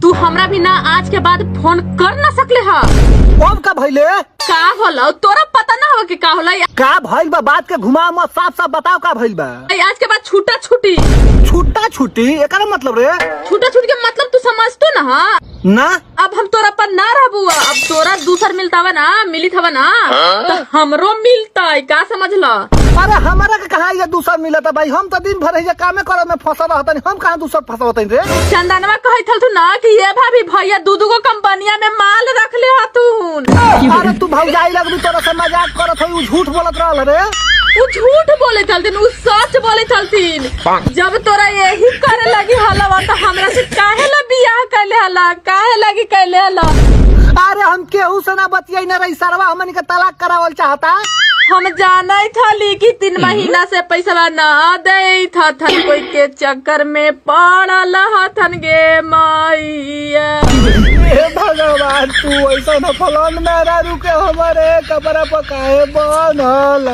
तू हमरा भी ना आज के बाद फोन कर ना सकले हा। अब का भइले? का होला तोरा पता ना हो कि का होला? का भइल बा? बात के घुमा मत, साफ साफ बताओ का भइल बा। आज के बाद छूटा छुटी। छुट्टा छुट्टी एकरा मतलब रे? छूटा छुटी के मतलब तू समझतो ना? हा ना अब हम तोरा पर ना रहबू, अब तोरा दूसर मिलता हुआ ना, मिलित हवा ना तो हमरो मिलता है। का समझला? अरे हमारा के कहा ये दूसर मिलता भाई? हम तो दिन भर ये कामे करे में फंसा रहता नहीं, हम कहाँ दूसर फंसा होता रे? चंदनवा कहे थल ना कि ये भाभी भैया दूध को कंपनिया में माल रख ले हतून। अरे तू भौजाई लगबी, तोरा से मजाक करत है, उ झूठ बोलत रहल रे। वो झूठ बोले चलतीन, वो सच बोले चलतीन। जब तोरा यही करे लगी हलवा तो हमरा से काहे ला बियाह कैले हला, काहे लगी कैले हला? अरे हम केहू से ना बतियाई ना रही, सरवा हमन के तलाक करावल चाहता। हम जाना था कि 3 महीना से पैसा ना दे था थन कोई के चक्कर में पड़ल हथन गे मैया। हे भगवान, तू ऐसा न फलन मेरा रुके हमारे कपड़ा पकाए बनल।